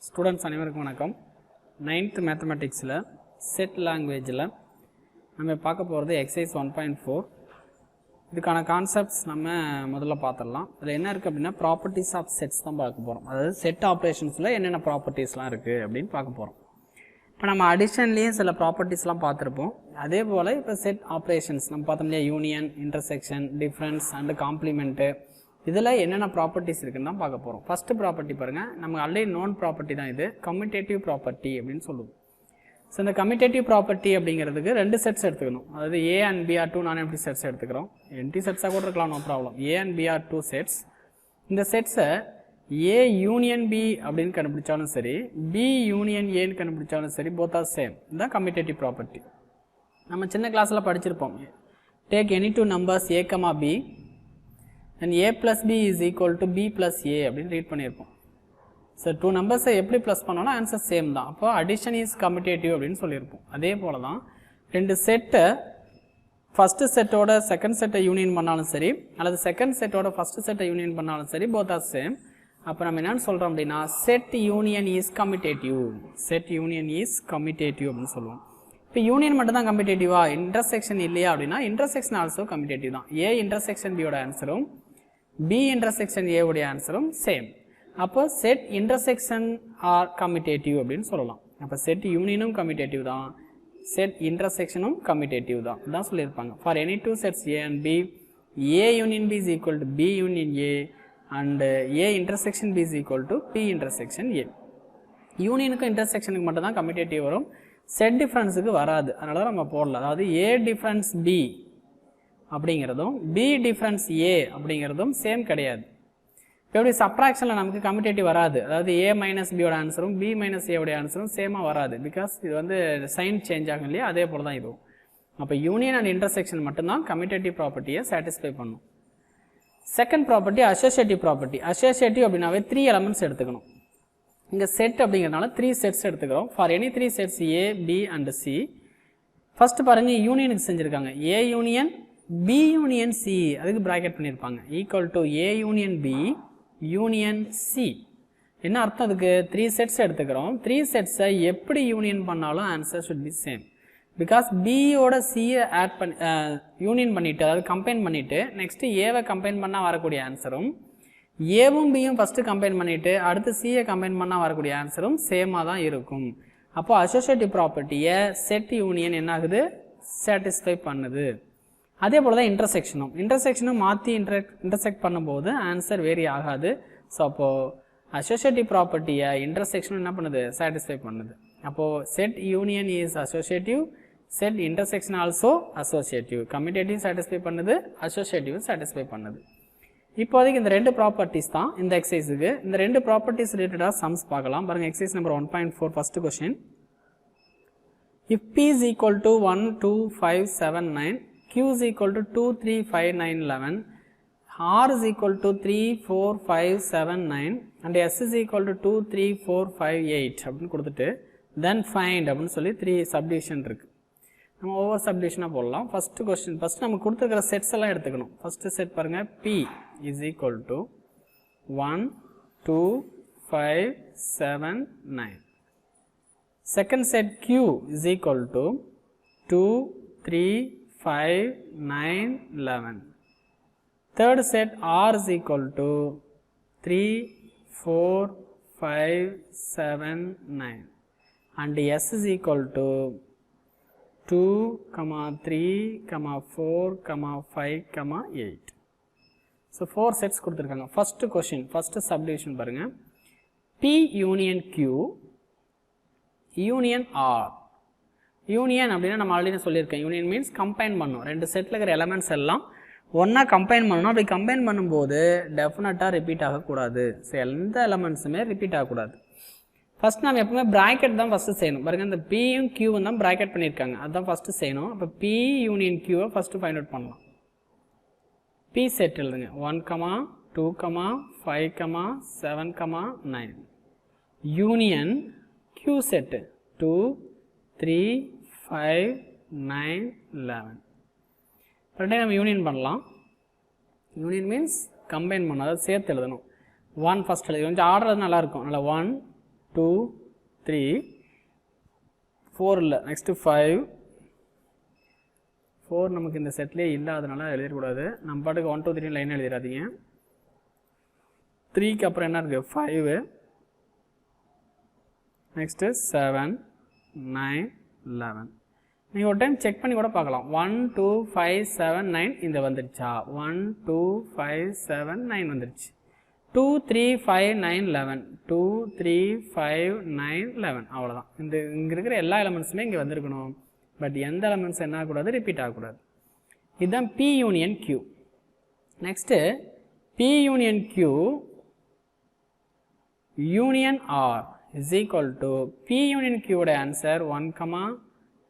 Students அனைவருக்கும் வணக்கம். 9th மேத்தமெட்டிக்ஸில் set லாங்குவேஜில் நம்ம பார்க்க போகிறது எக்ஸசைஸ் 1.4. இதுக்கான கான்செப்ட்ஸ் நம்ம முதல்ல பார்த்துடலாம். இதில் என்ன இருக்குது அப்படின்னா ப்ராப்பர்ட்டிஸ் ஆஃப் செட்ஸ் தான் பார்க்க போகிறோம். அதாவது செட் ஆப்ரேஷன்ஸில் என்னென்ன ப்ராப்பர்ட்டிஸ்லாம் இருக்குது அப்படின்னு பார்க்க போகிறோம். இப்போ நம்ம அடிஷன்லேயும் சில ப்ராப்பர்ட்டிஸ்லாம் பார்த்துருப்போம். அதே போல் இப்போ செட் ஆப்ரேஷன்ஸ் நம்ம பார்த்தோம் இல்லையா, union, intersection, difference and compliment, இதில் என்னென்ன ப்ராப்பர்ட்டிஸ் இருக்குன்னு தான் பார்க்க போகிறோம். ஃபஸ்ட்டு ப்ராப்பர்ட்டி பாருங்கள், நமக்கு ஆல்ரெடி நோன் ப்ராப்பர்ட்டி தான் இது, கம்யூட்டேட்டிவ் ப்ராப்பர்ட்டி அப்படின்னு சொல்லுவோம். ஸோ இந்த கம்யூட்டேட்டிவ் ப்ராப்பர்ட்டி அப்படிங்கிறதுக்கு ரெண்டு செட்ஸ் எடுத்துக்கணும். அதாவது A and B are two non empty sets எடுத்துக்கிறோம். எம்டி செட்ஸாக கூட இருக்கலாம், no problem. A and B are two sets. இந்த செட்ஸை ஏ யூனியன் பி அப்படின்னு கண்டுபிடிச்சாலும் சரி, பி யூனியன் ஏன்னு கண்டுபிடிச்சாலும் சரி, போத் ஆர் சேம். இதுதான் கம்யூட்டேட்டிவ் ப்ராப்பர்ட்டி. நம்ம சின்ன கிளாஸில் படிச்சிருப்போம். Take any two numbers A comma B and a plus b is equal to b plus a அப்படின்னு ரீட் பண்ணியிருப்போம். ஸோ டூ நம்பர்ஸை எப்படி ப்ளஸ் பண்ணோன்னா ஆன்சர் சேம் தான். அப்போ அடிஷன் இஸ் கம்யூட்டேட்டிவ் அப்படின்னு சொல்லியிருப்போம். அதே போல் தான் ரெண்டு செட்டை ஃபஸ்ட்டு செட்டோட செகண்ட் செட்டை யூனியன் பண்ணாலும் சரி, அல்லது செகண்ட் செட்டோட ஃபஸ்ட்டு செட்டை யூனியன் பண்ணாலும் சரி, போத் ஆர் சேம். அப்போ நம்ம என்னென்னு சொல்கிறோம் அப்படின்னா set union is commutative. Set union is commutative அப்படின்னு சொல்லுவோம். இப்போ யூனியன் மட்டும் தான் கம்யூட்டேட்டிவா, இன்டர்செக்ஷன் இல்லையா அப்படின்னா இன்டர்செக்ஷன் ஆல்சோ கம்யூட்டேட்டிவ் தான். ஏ இன்டர்செக்ஷன் பியோட ஆன்சரும் B intersection A உடைய ஆன்சரும் சேம். அப்போ செட் இன்டர்செக்ஷன் ஆர் கம்யூட்டேட்டிவ் அப்படின்னு சொல்லலாம். அப்போ செட் யூனியனும் கம்யூட்டேட்டிவ் தான், செட் இன்டர்செக்ஷனும் கம்யூட்டேட்டிவ் தான் தான் சொல்லியிருப்பாங்க. For any two sets A and B, A union B is equal to B union A and A intersection B is equal to B intersection A. யூனியனுக்கும் இன்டர்செக்ஷனுக்கு மட்டும் தான் கம்யூட்டேட்டிவ் வரும், set டிஃப்ரென்ஸுக்கு வராது. அதனால தான் நம்ம போடல. அதாவது A டிஃப்ரென்ஸ் B அப்படிங்கிறதும் பி டிஃப்ரென்ஸ் ஏ அப்படிங்கிறதும் சேம் கிடையாது. இப்போ எப்படி சப்ராக்ஷனில் நமக்கு கம்யூட்டேட்டிவ் வராது, அதாவது ஏ மைனஸ் பியோட ஆன்சரும் பி மைனஸ் ஏவுடைய ஆன்சரும் சேமாக வராது, பிகாஸ் இது வந்து சைன் சேஞ்ச் ஆகும் இல்லையா, அதே போல் தான் இதுவும். அப்போ யூனியன் அண்ட் இன்டர்செக்ஷன் மட்டும்தான் கம்யூட்டேட்டிவ் ப்ராப்பர்ட்டியை சாட்டிஸ்ஃபை பண்ணும். Second property associative property. Associative அப்படின்னாவே 3 எலமெண்ட்ஸ் எடுத்துக்கணும். இங்கே செட் அப்படிங்கிறதுனால 3 செட்ஸ் எடுத்துக்கிறோம். For any 3 sets A B and C. First பாருங்கள், யூனியனுக்கு செஞ்சுருக்காங்க. A union B union C, அதுக்கு ப்ராக்கெட் பண்ணியிருப்பாங்க, equal to A union B union C. என்ன அர்த்தம் அதுக்கு? 3 செட்ஸ் எடுத்துக்கிறோம். 3 செட்ஸை எப்படி யூனியன் பண்ணாலும் answer should be same. Because பியோட சியை ஆட் பண்ணி யூனியன் பண்ணிவிட்டு, அதாவது கம்பைன் பண்ணிவிட்டு நெக்ஸ்ட்டு ஏவை கம்பைன் பண்ணால் வரக்கூடிய ஆன்சரும், ஏவும் பியும் ஃபஸ்ட்டு கம்பைன் பண்ணிவிட்டு அடுத்து சியை கம்பைன் பண்ணால் வரக்கூடிய ஆன்சரும் சேமாக தான் இருக்கும். அப்போது அசோசியேட்டிவ் ப்ராப்பர்ட்டியை செட் யூனியன் என்ன ஆகுது, சாட்டிஸ்ஃபை பண்ணுது. அதே போல் தான் இன்டர்செக்ஷனும் மாற்றி இன்டர்செக்ட் பண்ணும்போது ஆன்சர் வேரி ஆகாது. ஸோ அப்போது அசோசியேட்டிவ் ப்ராப்பர்ட்டியை இன்டர்செக்ஷனும் என்ன பண்ணுது, சாட்டிஸ்ஃபை பண்ணுது. அப்போது set union is associative, set intersection also associative. Commutative satisfy பண்ணுது, அசோசியேட்டிவ் சாட்டிஸ்ஃபை பண்ணுது. இப்போதைக்கு இந்த ரெண்டு ப்ராப்பர்ட்டிஸ் தான் இந்த எக்ஸசைஸுக்கு. இந்த ரெண்டு ப்ராப்பர்ட்டிஸ் ரிலேட்டடாக சம்ஸ் பார்க்கலாம். பாருங்கள், exercise number 1.4 first question. If P is equal to 1 2 5 7 9, Q is equal to 2 3 5 9 11, R is equal to 3 4 5 7 9 and S is equal to 2 3 4 5 8 அப்படின்னு கொடுத்துட்டு then find அப்படின்னு சொல்லி 3 சப்டிவிஷன் இருக்குது. நம்ம ஒவ்வொரு சப்டிவிஷனாக போடலாம். ஃபஸ்ட்டு கொஸ்டின், ஃபஸ்ட்டு நம்ம கொடுத்துருக்கிற செட்ஸ் எல்லாம் எடுத்துக்கணும். ஃபஸ்ட்டு செட் பாருங்கள், P is equal to 1 2 5 7 9. Second set Q is equal to 2 3 5 9 11. Third set R is equal to 3 4 5 7 9 and S is equal to 2 3 4 5 8. So 4 sets கொடுத்துருக்காங்க. ஃபஸ்ட்டு கொஷின், ஃபஸ்ட்டு சப்டிவிஷன் பாருங்கள், P union Q union R. Union அப்படின்னா நம்ம already சொல்லியிருக்கேன், union means combine பண்ணும். ரெண்டு settle இருக்கிற elements எல்லாம் ஒன்றா கம்பைன் பண்ணணும். அப்படி கம்பைன் பண்ணும்போது டெஃபினட்டாக ரிப்பீட் ஆகக்கூடாது. ஸோ எந்த எலமெண்ட்ஸுமே ரிப்பீட் ஆகக்கூடாது. ஃபஸ்ட் நம்ம எப்பவுமே ப்ராக்கெட் தான் ஃபஸ்ட்டு செய்யணும். பாருங்கள், இந்த பியும் கியூவும் தான் ப்ராக்கெட் பண்ணியிருக்காங்க, அதுதான் ஃபஸ்ட்டு செய்யணும். அப்போ P யூனியன் கியூவை ஃபஸ்ட்டு ஃபைண்ட் அவுட் பண்ணலாம். P செட் எழுதுங்க, 1 2 5 7 9 யூனியன் Q செட்டு 2 3 5 9 11. ரெண்டே நம்ம யூனியன் பண்ணலாம். யூனியன் மீன்ஸ் கம்பைன் பண்ணணும், அதாவது சேர்த்து எழுதணும். 1 ஃபஸ்ட் எழுதி கொஞ்சம் ஆர்டர் நல்லாயிருக்கும். நல்லா 1 2 3 4 இல்லை, நெக்ஸ்ட்டு 5 4 நமக்கு இந்த செட்லேயே இல்லாதனால எழுதிடக்கூடாது. நம்ம பாட்டுக்கு 1 2 3 லைன் எழுதிடாதீங்க. 3க்கு அப்புறம் என்ன இருக்குது 5, நெக்ஸ்ட்டு 7 9 11. நீங்கள் ஒரு டைம் செக் பண்ணி கூட பார்க்கலாம். 1 2 5 7 9 இந்த வந்துடுச்சா? 1 2 5 7 9 வந்துடுச்சு. 2 3 5 9 11 2 3 5 9 11 அவ்வளோதான். இங்கே இருக்கிற எல்லா எலமெண்ட்ஸுமே இங்கே வந்திருக்கணும். பட் எந்த எலமெண்ட்ஸ் என்ன ஆகக்கூடாது, ரிப்பீட் ஆகக்கூடாது. இதுதான் P union Q. Next P union Q union R is equal to P union Q உடைய answer 1,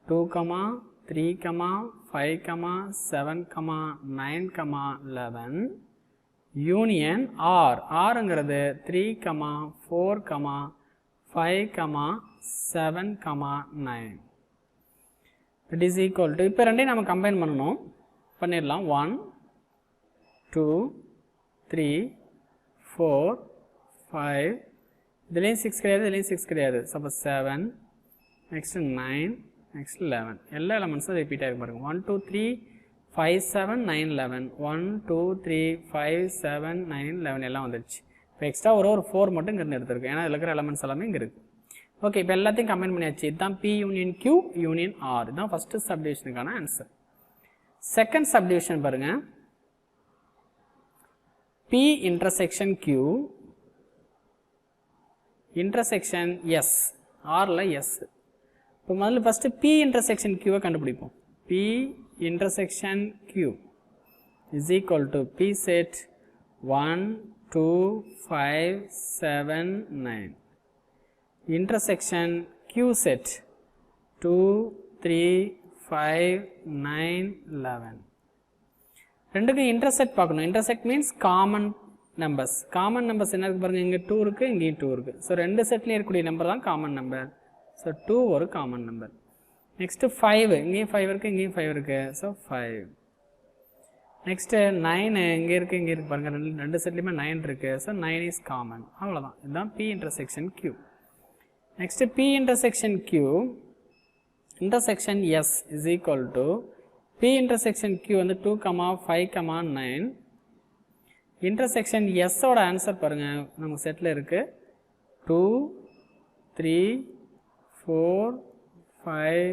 2, 3, 5, 7, 9, 11 union R. Rங்கிறது 3, 4, 5, 7, 9. That is equal to, இப்போ ரெண்டையும் நம்ம கம்பைன் பண்ணணும். பண்ணிடலாம். 1 2 3 4 5, இதுலேயும் 6 கிடையாது, இதுலேயும் 6 கிடையாது. Suppose 7, next 9, next 11. எல்லா எலமெண்ட்ஸும் ரிப்பீட் ஆகி பாருங்க. 1 2 3 5 7 9 11 1 2 3 5 7 9 11 எல்லாம் வந்துடுச்சு. இப்போ எக்ஸ்ட்ரா ஒரு 4 மட்டும் இங்கே எடுத்துருக்கு. ஏன்னா இதில் இருக்கிற எலமெண்ட்ஸ் எல்லாமே இங்கே இருக்குது. ஓகே, இப்போ எல்லாத்தையும் கம்பைன் பண்ணியாச்சு. இதுதான் P union Q union R. இதுதான் ஃபஸ்ட்டு சப்டிவிஷனுக்கான ஆன்சர். செகண்ட் சப்டிவிஷன் பாருங்க. P intersection Q intersection S. Rல S. இப்போ முதல்ல ஃபஸ்ட்டு P இன்டர்செக்ஷன் Qவை கண்டுபிடிப்போம். P intersection Q is equal to P set 1 2 5 7 9 intersection Q set 2 3 5 9 11. ரெண்டுக்கும் இன்டர்செக்ட் பார்க்கணும். Intersect means common numbers. Common numbers என்ன இருக்குது பாருங்கள், இங்கே 2 இருக்குது, இங்கேயும் 2 இருக்குது. ஸோ ரெண்டு செட்லேயும் இருக்கக்கூடிய நம்பர் தான் காமன் நம்பர். ஸோ 2 ஒரு காமன் நம்பர். நெக்ஸ்ட்டு 5, இங்கேயும் 5 இருக்குது, இங்கேயும் 5 இருக்குது. ஸோ 5. நெக்ஸ்ட்டு 9, இங்கே இருக்குது, இங்கே இருக்குது பாருங்கள், ரெண்டு செட்லேயுமே 9 இருக்குது. So 9 is common. அவ்வளோதான். இதுதான் P intersection Q. Next P intersection Q intersection S is equal to P intersection Q வந்து 2, 5, 9. இன்டர்செக்ஷன் S ஓட ஆன்சர் பாருங்கள், நம்ம செட்டில் இருக்குது 2 3 4 5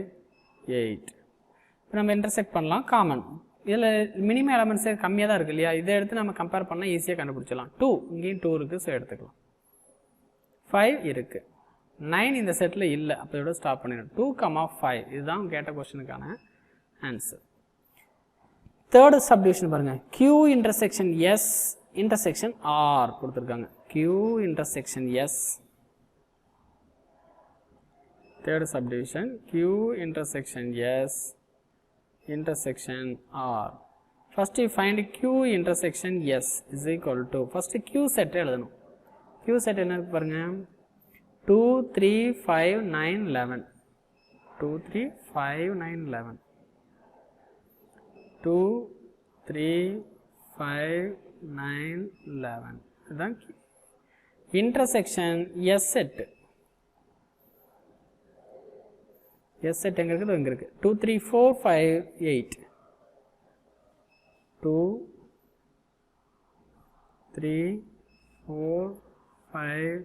8. இப்போ நம்ம இன்டர்செக்ட் பண்ணலாம். காமன் இதில் மினிமம் எலமெண்ட்ஸே கம்மியாக தான் இருக்குது இல்லையா? இதை எடுத்து நம்ம கம்பேர் பண்ணால் ஈஸியாக கண்டுபிடிச்சிடலாம். 2 இங்கேயும் 2 இருக்குது, ஸோ எடுத்துக்கலாம். 5 இருக்குது, 9 இந்த செட்டில் இல்லை, அப்போ இதோட ஸ்டாப் பண்ணிடணும். 2, 5 இதுதான் கேட்ட கொஸ்டினுக்கான ஆன்சர். தேர்டு சப்டிவிஷன் பாருங்கள். Q intersection S intersection R கொடுத்துருக்காங்க. Q intersection S. Third subdivision Q intersection S intersection R. First find Q intersection S is equal to, first Q set எழுதணும். Q set என்ன இருக்கு பாருங்கள், 2 3 5 9 11 2 3 5 9 11 2 3 5 9 11. இதுதான் intersection S set. S set எங்கே இருக்குது, இங்கே இருக்குது. 2 3 4 5 8 2 3 4 5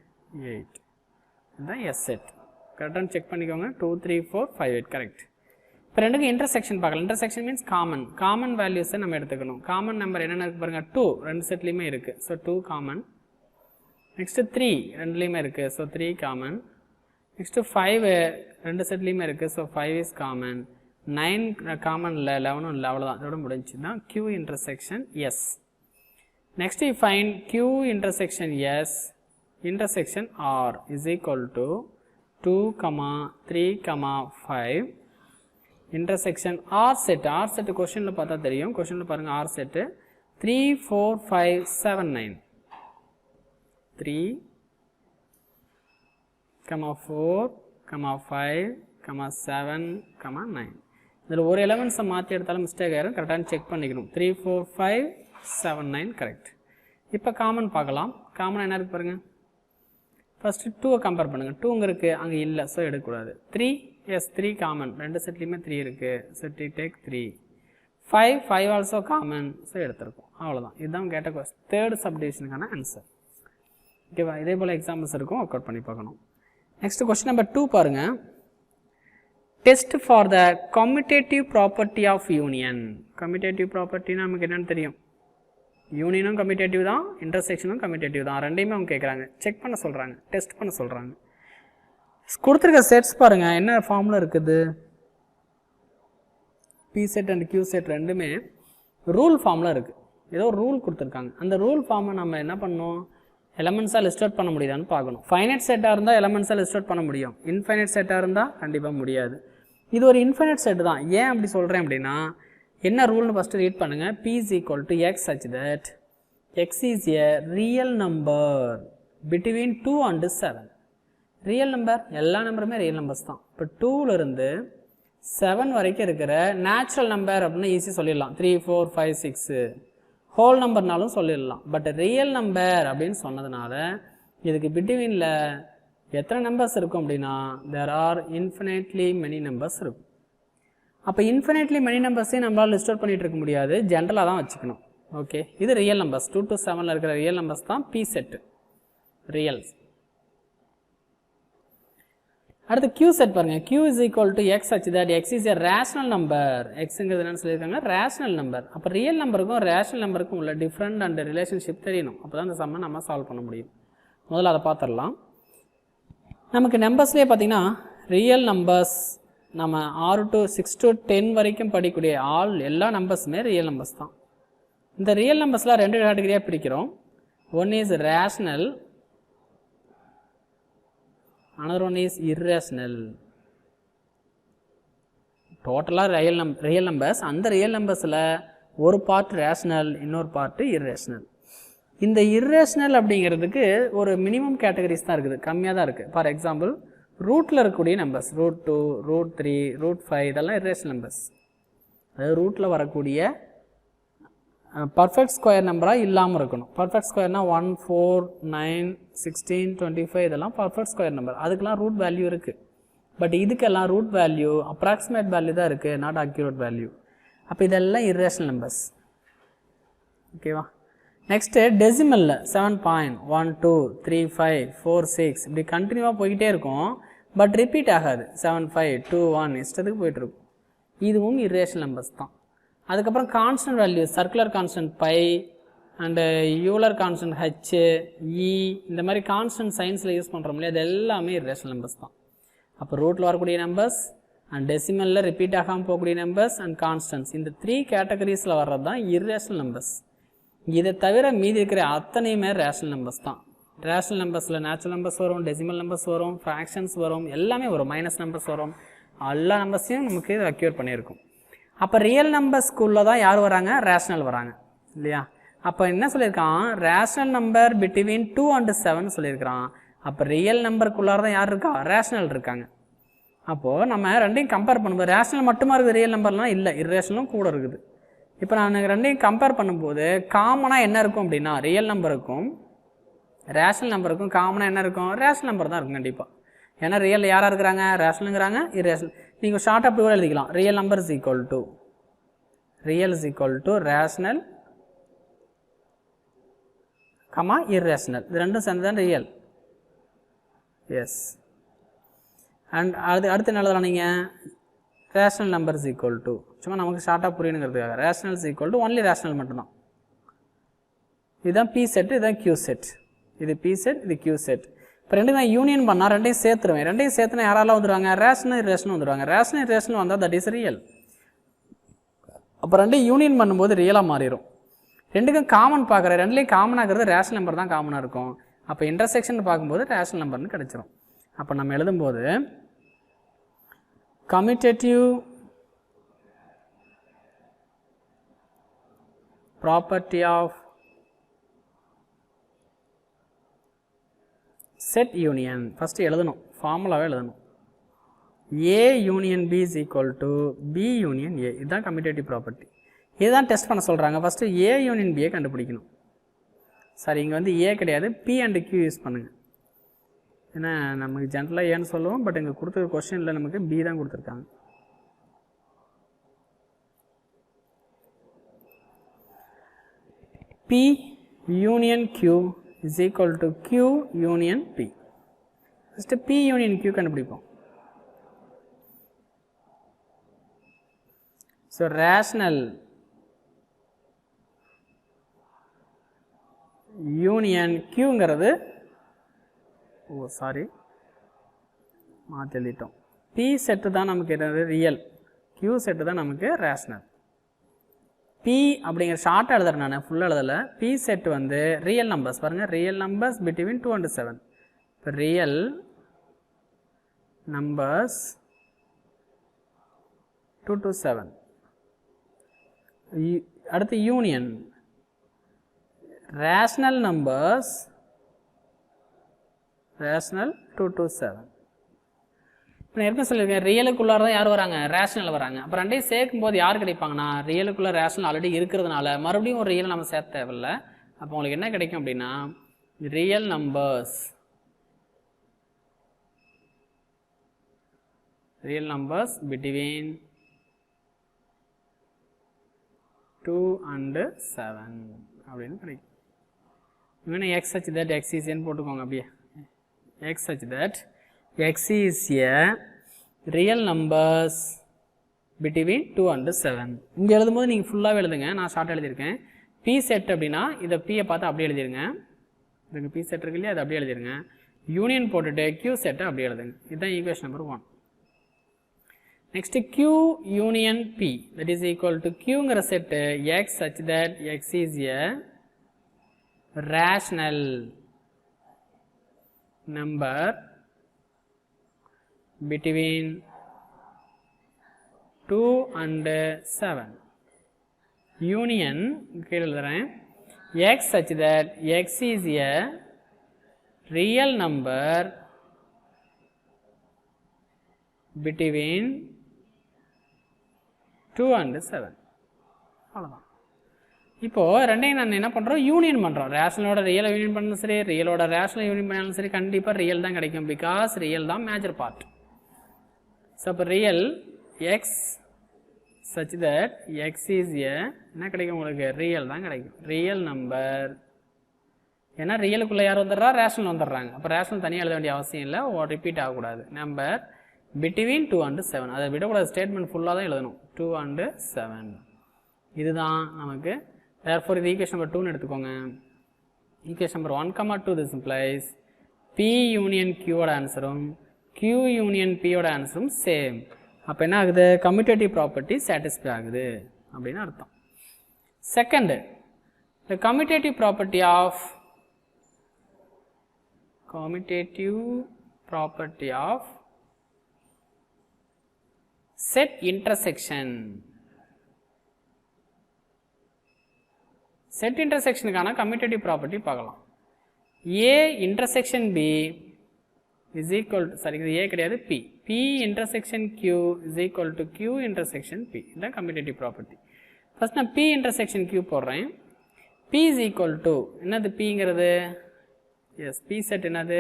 8. இதுதான் S செட். கரெக்டாக செக் பண்ணிக்கோங்க. 2 3 4 5 8 கரெக்ட். இப்போ ரெண்டுக்கும் இன்டர்செக்ஷன் பார்க்கலாம். இன்டர்செக்ஷன் மீன்ஸ் காமன் வேல்யூஸை நம்ம எடுத்துக்கணும். காமன் நம்பர் என்னென்ன இருக்குது பாருங்கள், 2 ரெண்டு செட்லேயுமே இருக்குது, ஸோ 2 காமன். நெக்ஸ்ட்டு 3 ரெண்டுலேயுமே இருக்குது, ஸோ 3 காமன். நெக்ஸ்ட்டு 5 ரெண்டு செட்லேயுமே இருக்குது, ஸோ 5 இஸ் காமன். 9 காமன் இல்லை, 11 இல்லை, அவ்வளோதான், இதோட முடிஞ்சு தான் Q intersection S. Next find Q intersection S intersection R is equal to 2, 3, 5 intersection R set. R set கொஸ்டினில் பார்த்தா தெரியும். கொஸ்டினில் பாருங்கள், R செட்டு 3 4 5 7 9 3, 4, 5, 7, 9. இதில் ஒரு எலமெண்ட்ஸை மாற்றி எடுத்தாலும் மிஸ்டேக் ஆயிரும். கரெக்டாக செக் பண்ணிக்கணும். 3 4 5 7 9 கரெக்ட். இப்போ காமன் பார்க்கலாம். காமன் என்ன இருக்குது பாருங்கள். ஃபஸ்ட்டு 2 கம்பேர் பண்ணுங்கள். 2 இங்கே இருக்குது, அங்கே இல்லை, ஸோ எடுக்கக்கூடாது. 3 எஸ் 3 காமன், ரெண்டு செட்லேயுமே 3 இருக்குது, so take 3. 5 also common, so எடுத்துருக்கோம். அவ்வளோதான். இதுதான் கேட்ட கொஸ்டின், தேர்ட் சப்டிவிஷனுக்கான ஆன்சர். ஓகேவா? இதே போல் எக்ஸாம்பிள்ஸ் இருக்கும், ஒர்க் அவுட் பண்ணி பார்க்கணும். நெக்ஸ்ட் கொஸ்டின் நம்பர் 2 பாருங்கள். Test for the commutative property of union. Commutative ப்ராப்பர்ட்டினா நமக்கு என்னென்னு தெரியும். யூனியனும் கம்யூட்டேட்டிவ் தான், இன்டர்செக்ஷனும் கம்யூட்டேட்டிவ் தான். ரெண்டையுமே அவங்க கேட்குறாங்க, செக் பண்ண சொல்கிறாங்க, டெஸ்ட் பண்ண சொல்கிறாங்க. கொடுத்துருக்க செட்ஸ் பாருங்கள் என்ன ஃபார்மில் இருக்குது. P set and Q set ரெண்டுமே ரூல் ஃபார்மில் இருக்குது. ஏதோ ரூல் கொடுத்துருக்காங்க. அந்த ரூல் ஃபார்மை நம்ம என்ன பண்ணணும், எலமெண்ட்ஸாக லிஸ்ட் அவுட் பண்ண முடியுதான்னு பார்க்கணும். ஃபைனைட் செட்டாக இருந்தால் எலமெண்ட்ஸாக லிஸ்ட் அவுட் பண்ண முடியும், இன்ஃபைனைட் செட்டாக இருந்தால் கண்டிப்பாக முடியாது. இது ஒரு இன்ஃபைனைட் செட் தான். ஏன் அப்படி சொல்கிறேன் அப்படின்னா, என்ன ரூல்னு ஃபஸ்ட்டு ரீட் பண்ணுங்கள். P is equal to x such that x is a real number between 2 and 7. Real number, எல்லா நம்பருமே ரியல் நம்பர்ஸ் தான். இப்போ 2லேருந்து 7 வரைக்கும் இருக்கிற நேச்சுரல் நம்பர் அப்படின்னு ஈஸியாக சொல்லிடலாம். 3 4 5 6 ஹோல் நம்பர்னாலும் சொல்லிடலாம். பட் ரியல் நம்பர் அப்படின்னு சொன்னதுனால இதுக்கு பிட்வீனில் எத்தனை நம்பர்ஸ் இருக்கும் அப்படின்னா, there are infinitely many numbers இருக்கும். அப்போ இன்ஃபினிட்லி மெனி நம்பர்ஸையும் நம்மளால் லிஸ்ட் அவுட் பண்ணிகிட்டு இருக்க முடியாது, ஜென்ரலாக தான் வச்சுக்கணும். ஓகே, இது ரியல் நம்பர்ஸ். 2 to 7 இருக்கிற ரியல் நம்பர்ஸ் தான் பி செட்டு, ரியல்ஸ். அடுத்து கியூ செட் பாருங்கள். Q is equal to x such that x is a rational number. எக்ஸுங்கிறது என்னன்னு சொல்லியிருக்காங்க, ரேஷனல் நம்பர். அப்போ ரியல் நம்பருக்கும் ரேஷனல் நம்பருக்கும் உள்ள டிஃப்ரெண்ட் அண்ட் ரிலேஷன்ஷிப் தெரியணும். அப்போ தான் இந்த சம்மை நம்ம சால்வ் பண்ண முடியும். முதல்ல அதை பார்த்துடலாம். நமக்கு நம்பர்ஸ்லேயே பார்த்தீங்கன்னா ரியல் நம்பர்ஸ் நம்ம 6 to 6 to 10 வரைக்கும் படிக்கக்கூடிய எல்லா நம்பர்ஸுமே ரியல் நம்பர்ஸ் தான். இந்த ரியல் நம்பர்ஸ்லாம் ரெண்டு கேட்டகரியாக பிரிக்கிறோம். One is rational, another one is irrational. டோட்டலாக ரியல் நம்பர்ஸ். அந்த ரியல் நம்பர்ஸில் ஒரு பார்ட் ரேஷ்னல், இன்னொரு பார்ட்டு இர்ரேஷ்னல். இந்த இர்ரேஷ்னல் அப்படிங்கிறதுக்கு ஒரு மினிமம் கேட்டகரிஸ் தான் இருக்குது, கம்மியாக தான் இருக்குது. ஃபார் எக்ஸாம்பிள், ரூட்டில் இருக்கக்கூடிய நம்பர்ஸ் √2, √3, √5 இதெல்லாம் இர்ரேஷனல் நம்பர்ஸ். அதாவது ரூட்டில் வரக்கூடிய பர்ஃபெக்ட் ஸ்கொயர் நம்பராக இல்லாமல் இருக்கணும். பர்ஃபெக்ட் ஸ்கொயர்னால் 1, 4, 9, 16, 25 இதெல்லாம் பர்ஃபெக்ட் ஸ்கொயர் நம்பர். அதுக்கெல்லாம் ரூட் வேல்யூ இருக்குது. பட் இதுக்கெல்லாம் ரூட் வேல்யூ அப்ராக்சிமேட் வேல்யூ தான் இருக்குது, நாட் அக்யூரேட் வேல்யூ. அப்போ இதெல்லாம் இர்ரேஷனல் நம்பர்ஸ். ஓகேவா? நெக்ஸ்ட்டு டெசிமலில் 7.123546 இப்படி கண்டினியூவாக போய்கிட்டே இருக்கும். பட் ரிப்பீட் ஆகாது. 7521 இஷ்டத்துக்கு போய்ட்டுருக்கும். இதுவும் இர்ரேஷனல் நம்பர்ஸ் தான். அதுக்கப்புறம் constant value, circular constant pi and Euler constant h, e, இந்த மாதிரி கான்ஸ்டன்ட் சயின்ஸில் யூஸ் பண்ணுறோம் இல்லையா, அது எல்லாமே இர்ரேஷனல் நம்பர்ஸ் தான். அப்போ ரூட்டில் வரக்கூடிய நம்பர்ஸ் அண்ட் டெசிமலில் ரிப்பீட் ஆகாமல் போகக்கூடிய நம்பர்ஸ் அண்ட் கான்ஸ்டன்ட்ஸ், இந்த 3 கேட்டகரிஸில் வர்றது தான் இர்ரேஷனல் நம்பர்ஸ். இதை தவிர மீதி இருக்கிற அத்தனையுமே ரேஷனல் நம்பர்ஸ் தான். ரேஷனல் நம்பர்ஸில் நேச்சுரல் நம்பர்ஸ் வரும், டெசிமல் நம்பர்ஸ் வரும், ஃப்ராக்ஷன்ஸ் வரும், எல்லாமே வரும், மைனஸ் நம்பர்ஸ் வரும். எல்லா நம்பர்ஸையும் நமக்கு இது அக்யூர் பண்ணியிருக்கும். அப்போ ரியல் நம்பர்ஸ்குள்ளே தான் யார் வராங்க, ரேஷனல் வராங்க இல்லையா. அப்போ என்ன சொல்லியிருக்கான், ரேஷனல் நம்பர் பிட்வீன் 2 and 7 சொல்லியிருக்கிறான். அப்போ ரியல் நம்பருக்குள்ளார தான் யார் இருக்கா, ரேஷனல் இருக்காங்க. அப்போது நம்ம ரெண்டையும் கம்பேர் பண்ணும்போது ரேஷனல் மட்டுமா இருக்குது, ரியல் நம்பர்லாம் இல்லை, இர்ரேஷனலும் கூட இருக்குது. இப்போ நான் ரெண்டையும் கம்பேர் பண்ணும்போது காமனாக என்ன இருக்கும் அப்படின்னா, ரியல் நம்பருக்கும் ரேஷனல் நம்பருக்கும் காமனாக என்ன இருக்கும், ரேஷனல் நம்பர் தான் இருக்கும் கண்டிப்பாக. ஏன்னா ரியல் யாராக இருக்கிறாங்க, ரேஷனலுங்கிறாங்க, இர்ரேஷனல். நீங்கள் ஷார்ட் அப்படி கூட எழுதிக்கலாம், real number is equal to rational comma irrational, இது ரெண்டும் சேர்ந்து தான் ரியல். எஸ். அண்ட் அடுத்து என்ன எழுதலாம் நீங்கள், rational number is equal to, சும்மா நமக்கு ஷார்ட்டாக புரியணுங்கிறதுக்காக, rational is equal to only rational மட்டும்தான். இதுதான் பி செட், இதுதான் கியூ செட். இது பி செட், இது கியூ செட். இப்போ ரெண்டு நான் யூனியன் பண்ணால் ரெண்டையும் சேர்த்துருவேன். ரெண்டையும் சேர்த்துனா யாரெல்லாம் வந்துடுவாங்க, ரேஷனல் இர்ரேஷனல் வந்துடுவாங்க. ரேஷனல் இர்ரேஷனல் வந்தால் தட் இஸ் ரியல். அப்போ ரெண்டையும் யூனியன் பண்ணும்போது ரியலாக மாறிடும். ரெண்டுக்கும் காமன் பார்க்குறேன், ரெண்டுலேயும் காமனாகிறது ரேஷனல் நம்பர் தான் காமனாக இருக்கும். அப்போ இன்டர்செக்ஷன் பார்க்கும்போது ரேஷனல் நம்பர்னு கிடச்சிரும். அப்போ நம்ம எழுதும்போது commutative property of set union first எழுதணும், ஃபார்முலாவே எழுதணும். A union B is equal to B union A, இதுதான் கம்யூட்டேட்டிவ் ப்ராப்பர்ட்டி. இதுதான் டெஸ்ட் பண்ண சொல்கிறாங்க. ஃபஸ்ட்டு ஏ யூனியன் பியை கண்டுபிடிக்கணும். சாரி, இங்கே வந்து ஏ கிடையாது, பி அண்ட் கியூ யூஸ் பண்ணுங்கள். ஏன்னா நமக்கு ஜென்ரலாக ஏன்னு சொல்லுவோம், பட் இங்கே கொடுத்துருக்க கொஸ்டினில் நமக்கு பி தான் கொடுத்துருக்காங்க. P union Q is equal to Q union P. First P union Q கண்டுபிடிப்போம். So rational union Qங்கிறது மாற்றி எழுதிட்டோம். P செட்டு தான் நமக்கு என்னது ரியல், Q செட்டு தான் நமக்கு ரேஷ்னல். P அப்படிங்கிற ஷார்ட்டாக எழுதுறேன், நான் ஃபுல்லாக எழுதலை. P செட் வந்து ரியல் நம்பர்ஸ், பாருங்கள், ரியல் நம்பர்ஸ் பிட்வீன் 2 and 7. இப்போ ரியல் நம்பர்ஸ் 2 to 7. அடுத்து union rational numbers, rational 2 to 7. இப்போ நான் ஏற்கனவே சொல்லியிருக்கேன், ரியலுக்குள்ளார தான் யார் வராங்க, ரேஷ்னல் வராங்க. அப்போ ரெண்டையும் சேர்க்கும் போது யார் கிடைப்பாங்கன்னா, ரியலுக்குள்ளே ரேஷ்னல் ஆல்ரெடி இருக்கிறதுனால மறுபடியும் ஒரு ரியல் நம்ம சேர்த்த தேவையில்லை. அப்போ உங்களுக்கு என்ன கிடைக்கும் அப்படின்னா, ரியல் நம்பர்ஸ் பிட்வீன் 2 and 7 அப்படின்னு கிடைக்கும். இவனை x such that x is n போட்டுக்கோங்க. அப்படியே x such that x is a real numbers between 2 and 7. இங்கே எழுதும்போது நீங்கள் ஃபுல்லாகவே எழுதுங்க, நான் ஷார்ட்டாக எழுதியிருக்கேன். P செட் அப்படின்னா இதை P பார்த்து அப்படியே எழுதிருங்க. இதுக்கு P செட் இருக்கு இல்லையா, அதை அப்படியே எழுதிருங்க. யூனியன் போட்டுட்டு Q செட்டை அப்படியே எழுதுங்க. இதுதான் equation number 1. Next Q union P that is equal to Qங்கிற செட்டு x such that x is a rational number between 2 and 7. Union கீழே எழுதுறேன், x such that x is a real number between 2 and 7. அவ்வளோதான். இப்போது ரெண்டையும் நான் என்ன பண்ணுறோம், யூனியன் பண்ணுறோம். ரேஷனலோட ரியலை யூனியன் பண்ணாலும் சரி, ரியலோட ரேஷனல் யூனியன் பண்ணாலும் சரி, கண்டிப்பாக ரியல் தான் கிடைக்கும். பிகாஸ் ரியல் தான் மேஜர் பார்ட். ஸோ அப்போ real X such that x is என்ன கிடைக்கும் உங்களுக்கு, ரியல் தான் கிடைக்கும். ரியல் நம்பர், ஏன்னா ரியலுக்குள்ளே யார் வந்துடுறா, ரேஷனல் வந்துடுறாங்க. அப்போ ரேஷனல் தனியாக எழுத வேண்டிய அவசியம் இல்லை, ரிப்பீட் ஆகக்கூடாது. நம்பர் பிட்வீன் 2 and 7, அதை விடக்கூடாது, ஸ்டேட்மெண்ட் ஃபுல்லாக தான் எழுதணும். 2 and 7 இதுதான் நமக்கு. therefore இது ஈக்குவேஷன் நம்பர் 2ன்னு எடுத்துக்கோங்க. Equation number 1, 2 this implies P union Qவோட ஆன்சரும் Q யூனியன் Pயோட ஆன்சரும் சேம். அப்போ என்ன ஆகுது, கம்யூட்டேட்டிவ் ப்ராப்பர்ட்டி சாட்டிஸ்ஃபை ஆகுது அப்படின்னு அர்த்தம். Second, the commutative property of set intersection. Set இன்டர்செக்ஷனுக்கான கம்யூட்டேட்டிவ் ப்ராப்பர்ட்டி பார்க்கலாம். A intersection B is equal to, sorry இது A கிடையாது, P. P intersection Q is equal to Q intersection P. இதுதான் commutative property. First நான் P intersection Q போடுறேன். P is equal to என்னது, Pங்கிறது S P set என்னது,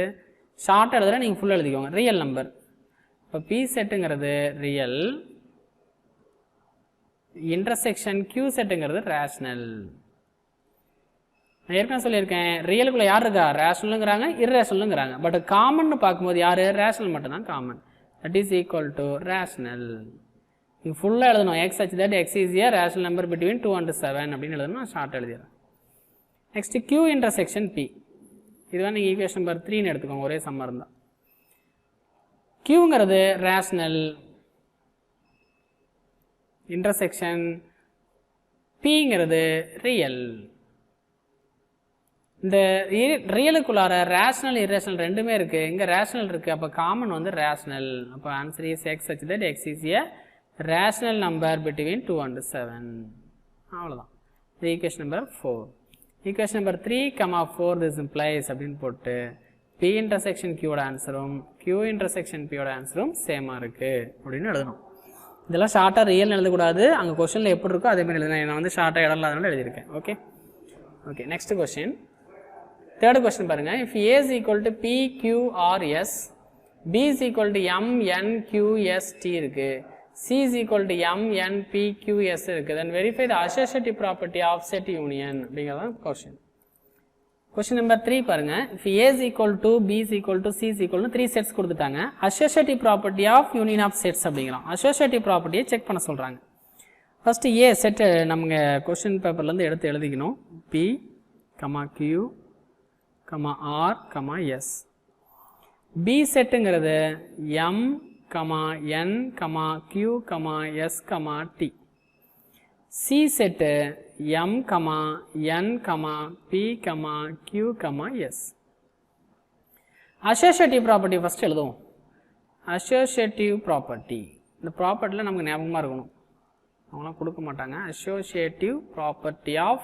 ஷார்ட்டாக எழுதுற, நீங்கள் ஃபுல்லாக எழுதிக்கோங்க, ரியல் நம்பர். இப்போ P செட்டுங்கிறது ரியல், இன்டர்செக்ஷன் Q செட்டுங்கிறது ரேஷ்னல். நான் ஏற்கனவே சொல்லியிருக்கேன், ரியலுக்குள்ளே யார் இருக்கா, ரேஷனலுங்கிறாங்க, இர்ரேஷனலுங்கிறாங்க. பட் காமன்னு பார்க்கும்போது யார், ரேஷனல் மட்டும்தான் common. That is equal to rational. நீங்கள் ஃபுல்லாக எழுதணும், x such that x is a rational number between 2 and 7 அப்படின்னு எழுதணும். நான் ஷார்ட் எழுதிடுறேன். நெக்ஸ்ட் Q இன்டர்செக்ஷன் P, இதுதான் நீங்கள் ஈக்குவேஷன் நம்பர் 3ன்னு எடுத்துக்கோங்க, ஒரே சம்மர் இருந்தால். Qங்கிறது ரேஷனல், இன்டர்செக்ஷன் Pங்கிறது ரியல். இந்த ரியலுக்குள்ளார ரேஷனல் இர்ரேஷனல் ரெண்டுமே இருக்குது. இங்கே ரேஷனல் இருக்குது, அப்போ காமன் வந்து ரேஷனல். அப்போ answer is X such that x is a rational number between 2 and 7. அவ்வளோதான். இது equation number 4. Equation number 3, 4 this implies அப்படின்னு போட்டு P இன்டர்செக்ஷன் Qவோட ஆன்சரும் Q இன்டர்செக்ஷன் Pயோட ஆன்சரும் சேமாக இருக்குது அப்படின்னு எழுதணும். இதெல்லாம் ஷார்ட்டாக ரியல் எழுதக்கூடாது, அங்கே கொஸ்டினில் எப்படி இருக்கோ அதே மாதிரி எழுதுனா, நான் வந்து ஷார்ட்டாக இடம் இல்லாதனால எழுதியிருக்கேன். Okay, next question. Third question பாருங்க, if A is equal to P, Q, R, S, B is equal to M, N, Q, S, T இருக்கு, C is equal to M, N, P, Q, S இருக்கு, then verify the associative property of set union அப்படிங்கிறதான் question. Question number 3 பாருங்க, if A is equal to, B is equal to, C is equal to 3 sets கொடுத்துட்டாங்க, associative property of union of sets அப்படிங்கிறோம். associative property check பண்ண சொல்றாங்க. First A set நம்ம question paperல இருந்து எடுத்து எழுதிக்கணும். P, Q, R, S. B setங்கிறது M, N, Q, S, T. C set M, N, P, Q, S. Associative property first எழுதுவோம். Associative property. இந்த ப்ராப்பர்ட்டியில் நமக்கு ஞாபகமாக இருக்கணும், அவங்களாம் கொடுக்க மாட்டாங்க. Associative property of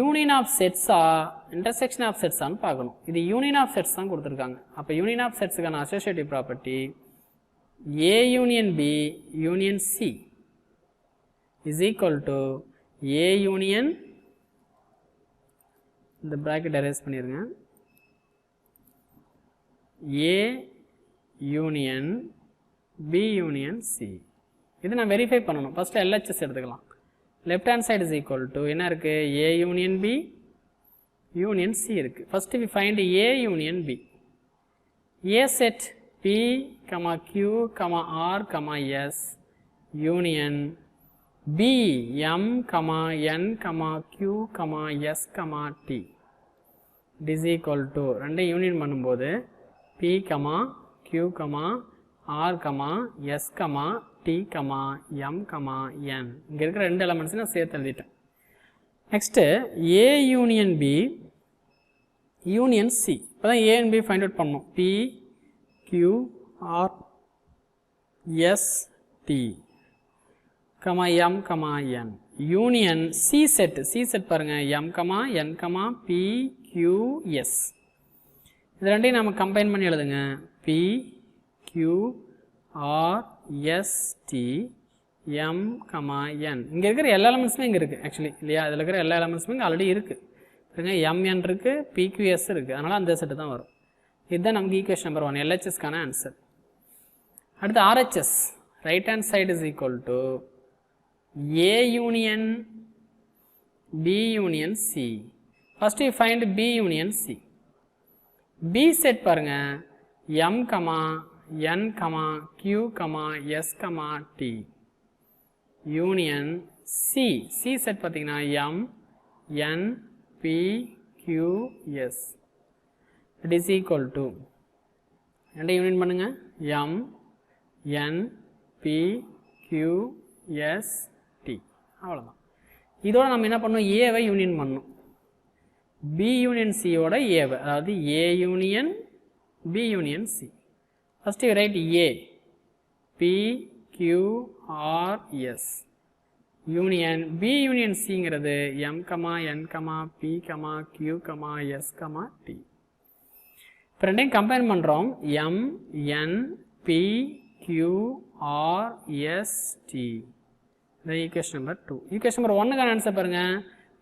union of sets intersection of sets ஆன்னு பார்க்கணும். இது union of sets தான் கொடுத்துருக்காங்க. அப்போ union of setsக்கான associative property A union B union C is equal to A union, இந்த bracket erase பண்ணிருங்க, A union B union C. இது நான் வெரிஃபை பண்ணணும். ஃபர்ஸ்ட் LHS எடுத்துக்கலாம். left hand side is equal to என்ன இருக்கு, A union B union C இருக்கு. first we find A union B. A set P, Q, R, S union B M, N, Q, S, T. It is equal to ரெண்டை union பண்ணும்போது P, Q, R, S, T, M, N. இங்கே இருக்கிற ரெண்டு elements நான் சேர்த்து எழுதிட்டேன். Next A union B union C. இப்போ தான் A and B find out பண்ணணும். P, Q, R, S, T, M, N. Union C set. C set பாருங்கள், M, N, P, Q, S. இது ரெண்டையும் நம்ம கம்பைன் பண்ணி எழுதுங்க. P, Q, R, S, T, M, N. இங்கே இருக்கிற எல்லா எலமெண்ட்ஸுமே இங்கே இருக்குது ஆக்சுவலி இல்லையா, இதில் இருக்கிற எல்லா எலமெண்ட்ஸுமே இங்கே ஆல்ரெடி இருக்குது. பாருங்க MN இருக்குது, PQS இருக்குது, அதனால் அந்த செட்டு தான் வரும். இதுதான் நமக்கு ஈக்குவேஷன் நம்பர் 1 LHSக்கான ஆன்சர். அடுத்து RHS, right hand side is equal to A union B union C. First you find B union C. B set பாருங்க M, N, Q, S, T union C. C set பார்த்தீங்கன்னா M, N, P, Q, S. It is equal to ரெண்டை union பண்ணுங்க, M, N, P, Q, S, T. அவ்வளோதான். இதோட நம்ம என்ன பண்ணணும், ஏவை யூனியன் பண்ணணும். B யூனியன் C ஓட ஏவை, அதாவது A union B union C. First you write A, P, Q, R, S union B union C ங்கிறது M, N, P, Q, S, T. இப்போ ரெண்டையும் கம்பைன் பண்ணுறோம். M, N, P, Q, R, S, T. இந்த equation number 2. Equation number 1க்கான answer பாருங்கள்,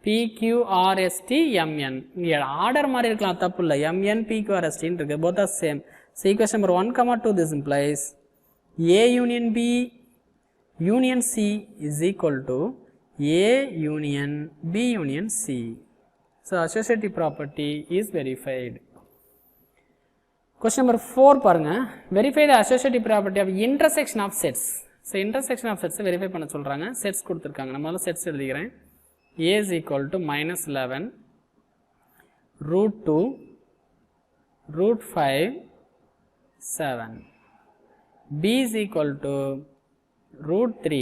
P, Q, R, S, T, M, N. இங்கே order மாதிரி இருக்கலாம், தப்பு இல்லை. M, N, P, Q, R, S, T இருக்கு, both are same. So equation number 1, 2, this implies A union B union C is equal to A union B union C. So associative property is verified. Question number 4 பாருங்க, verify the associative property of intersection of sets. So intersection of sets verify பண்ண சொல்றாங்க. sets கொடுத்திருக்காங்க, நம்ம முதல்ல sets எழுதிக்கிறேன். A is equal to -11 √2 √5 7. B is equal to √3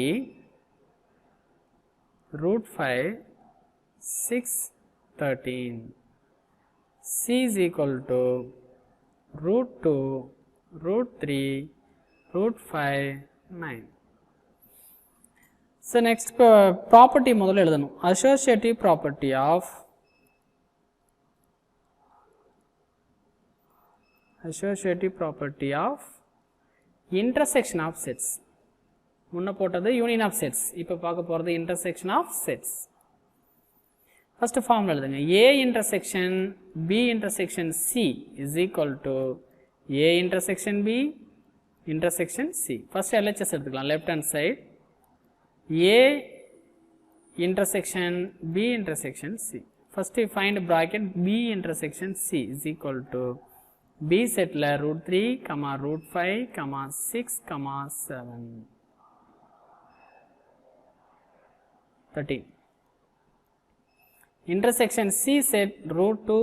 √5 6 13. C is equal to √2 √3 √5 9. So next property முதல்ல எழுதணும். Associative property of intersection of sets. முன்ன போட்டது union of sets, இப்போ பார்க்க போகிறது intersection of sets. First formula எழுதுங்க. A intersection B intersection C is equal to A intersection B intersection C. First LHS எடுத்துக்கலாம். Left hand side A intersection B intersection C. First find bracket B intersection C is equal to B set la root 3, root 5, 6, 7. 13. Intersection C set root 2,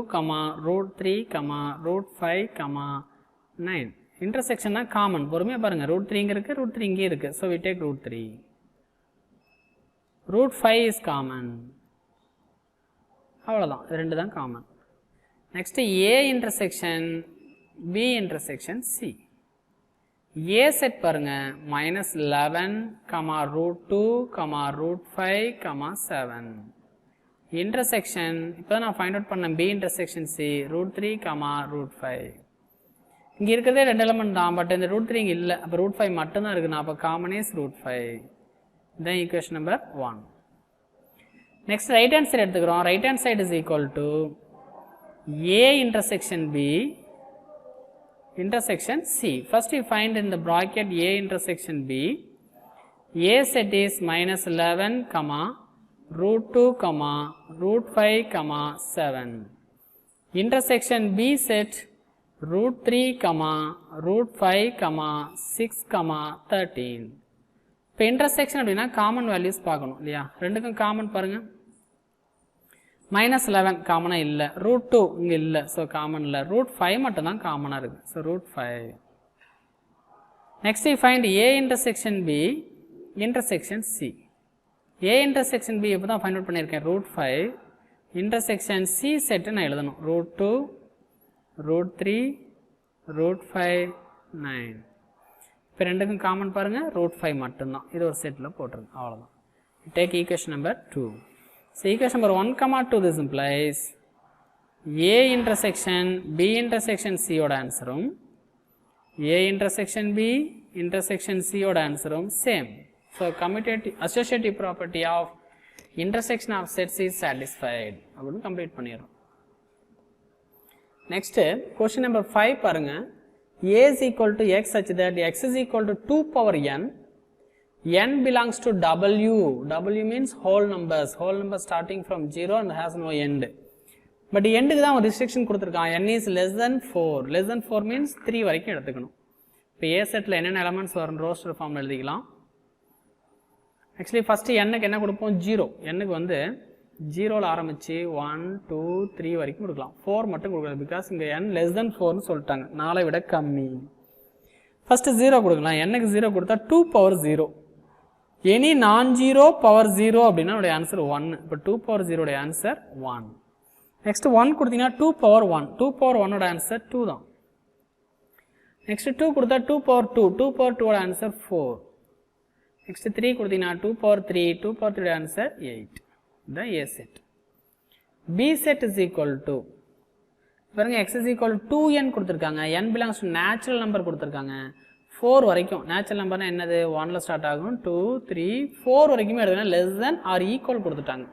root 3, root 5, 9. Intersection na common. பொறுமையா பாருங்க. root 3 இங்க இருக்கு, root 3 இங்கே இருக்கு. So we take root 3. root 5 is common. அவ்வளவுதான். இது ரெண்டு தான் common. Next A intersection B intersection C. A set பாருங்க -11, root 2, root 5, 7. இன்டர்செக்ஷன் இப்போ நான் ஃபைண்ட் அவுட் பண்ணேன். B intersection C root 3, root 5. இங்கே இருக்கிறதே ரெண்டு எலமெண்ட் தான், பட் இந்த root 3 இங்கே இல்லை. அப்போ root 5 மட்டும்தான் இருக்குண்ணா. அப்போ காமன் இஸ் root 5. இதுதான் equation number 1. Next right hand side எடுத்துக்கிறோம். Right hand side is equal to A intersection B intersection C. First we find in the bracket A intersection B. A set is -11, root 2, root 5, 7. Intersection B set root 3, root 5, 6, 13. இப்போ intersection அப்படின்னா common values பார்க்கணும் இல்லையா? ரெண்டுக்கும் common பாருங்க. -11 காமனாக இல்லை, root 2 இங்கே இல்லை, ஸோ காமன் இல்லை. root 5 மட்டும்தான் காமனாக இருக்குது, so root 5. Next you find A intersection B intersection C. A intersection B இப்போ தான் ஃபைண்ட் அவுட் பண்ணியிருக்கேன், root 5. இன்டர்செக்ஷன் C செட்டு நான் எழுதணும், root 2, root 3, root 5, 9. இப்போ ரெண்டுக்கும் காமன் பாருங்கள், root 5 மட்டும்தான். இது ஒரு செட்டில் போட்டுருங்க, அவ்வளோதான். Take equation number 2. So equation number 1, 2 this implies A intersection B intersection C ஓட ஆன்சரும் A intersection B intersection C ஓட ஆன்சரும் same. So commutative associative property of intersection of sets is satisfied அப்படின்னு கம்ப்ளீட் பண்ணிடுறோம். Next question number 5 பாருங்கள். A is equal to x such that x is equal to 2 power n. N belongs to W. W means whole numbers starting from 0 and has no end. But end க்கு தான் ஒரு restriction கொடுத்துருக்கான். N is less than 4. Less than 4 means 3 வரைக்கும் எடுத்துக்கணும். இப்போ A settle என்னென்ன elements வரும் roster ஃபார்மில் எழுதிக்கலாம். ஆக்சுவலி ஃபஸ்ட்டு Nக்கு என்ன கொடுப்போம், 0. Nக்கு வந்து 0ல் ஆரம்பித்து 1, 2, 3 வரைக்கும் கொடுக்கலாம். 4 மட்டும் கொடுக்கலாம், பிகாஸ் இங்கே N less than 4னு சொல்லிட்டாங்க, 4 விட கம்மி. ஃபஸ்ட்டு 0 கொடுக்கலாம். Nக்கு 0 கொடுத்தா 2 power 0. எனி நான் 0 power 0 அப்படின்னா உடைய ஆன்சர் 1. இப்போ 2 power 0 உடைய ஆன்சர் 1. நெக்ஸ்ட் 1 கொடுத்தீங்கன்னா 2 power 1. 2 power 1 ஓட ஆன்சர் 2 தான். நெக்ஸ்ட் 2 கொடுத்தா 2 power 2. 2 power 2 ஓட ஆன்சர் 4. நெக்ஸ்ட் 3 கொடுத்தீங்கன்னா 2 power 3. 2 power 3 ஓட ஆன்சர் 8. இதுதான் A set. B set is equal to பாருங்க, x is equal to 2n கொடுத்துருக்காங்க. n belongs to natural number கொடுத்துருக்காங்க. 4 வரைக்கும் நேச்சுரல் நம்பர்னா என்னது, 1ல் ஸ்டார்ட் ஆகும், 2, 3, 4 வரைக்குமே எடுத்துனா லெஸ் தென் ஆர் ஈக்குவல் கொடுத்துட்டாங்க.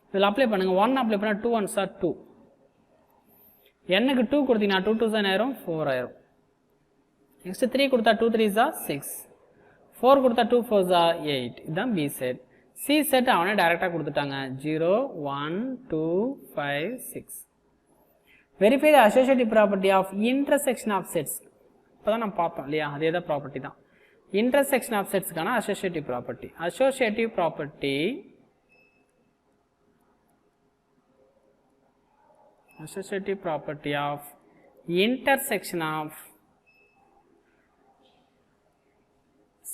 இதில் அப்ளை பண்ணுங்கள். 1 அப்ளை பண்ணால் 2 1s are 2. Nக்கு 2 கொடுத்தீங்கன்னா 2 2s ஆயிரும், 4 ஆயிரும். நெக்ஸ்ட் 3 கொடுத்தா 2 3s are 6. 4 கொடுத்தா 2 4s are 8. இதுதான் B செட். C செட் அவனே டைரெக்டாக கொடுத்துட்டாங்க, 0, 1, 2, 5, 6. Verify the associative property of intersection of sets. இப்போ தான் நம்ம பார்த்தோம் இல்லையா, அதே தான் ப்ராப்பர்ட்டி தான். இன்டர்செக்ஷன் ஆஃப் செட்ஸ்க்கான associative property. Associative property of intersection of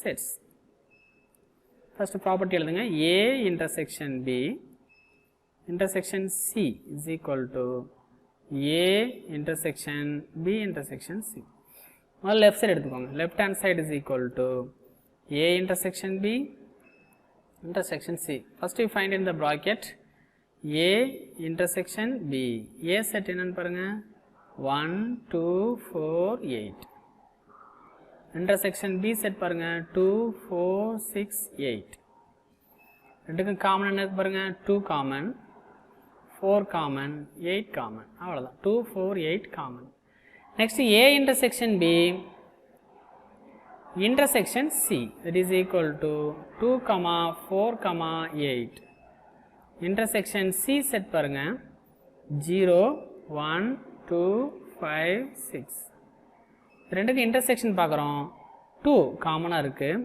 sets. First property எழுதுங்க. A intersection B intersection C is equal to A intersection B intersection C. முதல்ல லெஃப்ட் சைடு எடுத்துக்கோங்க. Left hand side is equal to A intersection B intersection C. First we find in the bracket A intersection B. A set என்னன்னு பாருங்க, 1, 2, 4, 8. intersection B set பாருங்க, 2, 4, 6, 8. ரெண்டுக்கும் common என்ன பாருங்க, 2 common. 4 common 8 common அவ்வளோதான் 2 4 8 common. Next A intersection B intersection C, that is equal to 2 4 8. intersection C set பாருங்க 0 1 2 5 6. ரெண்டுக்கு intersection பார்க்குறோம் 2 காமனாக இருக்குது,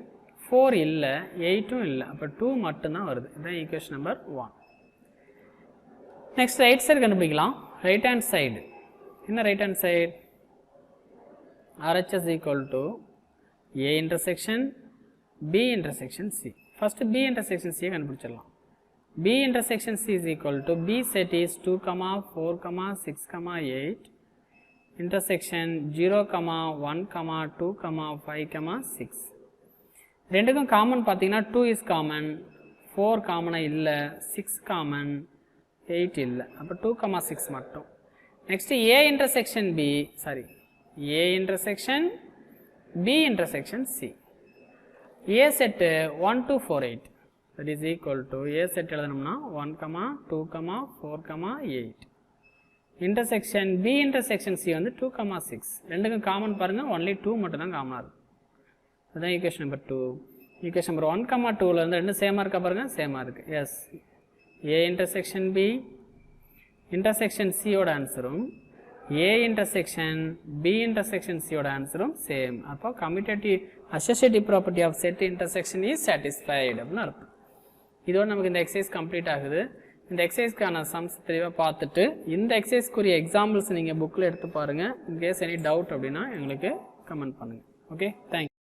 4 இல்லை, 8ம் இல்லை, அப்போ 2 மட்டும்தான் வருது. இதுதான் equation number 1. Next right side கண்டுபிடிக்கலாம். ரைட் ஹேண்ட் சைடு என்ன? Right hand side RHS equal to A intersection B intersection C. First B intersection C கண்டுபிடிச்சிடலாம். B intersection C is equal to B set is 2 4 6 8 intersection 0 1 2 5 6. ரெண்டுக்கும் common பார்த்தீங்கன்னா 2 is common, 4 காமனாக இல்லை, 6 common, 8 இல்லை, அப்போ 2 6 மட்டும். Next A intersection B, sorry A intersection B intersection C. A set 1 2 4 8, that is equal to A set எழுதணும்னா 1 2 4 8. intersection B intersection C வந்து 2 6. ரெண்டுக்கும் காமன் பாருங்கள், ஒன்லி 2 மட்டும் தான் காமனாக இருக்கும். அதுதான் ஈக்குவேஷன் நம்பர் 2. ஈக்குவேஷன் நம்பர் 1 2ல் வந்து ரெண்டும் சேமாக இருக்கா பாருங்கள், சேமாக இருக்குது. Yes, A intersection B intersection C ஓட ஆன்சரும் A intersection B intersection C ஓட ஆன்சரும் சேம். அப்போ commutative associative property of set intersection is satisfied அப்படின்னு அர்த்தம். இதோடு நமக்கு இந்த எக்ஸசைஸ் கம்ப்ளீட் ஆகுது. இந்த எக்ஸசைஸ்க்கான சம்ஸ் தெளிவாக பார்த்துட்டு இந்த எக்ஸசைஸ்க்குரிய எக்ஸாம்பிள்ஸ் நீங்கள் புக்கில் எடுத்து பாருங்கள். இன்கேஸ் எனி டவுட் அப்படின்னா எங்களுக்கு கமெண்ட் பண்ணுங்கள். Okay, thank you.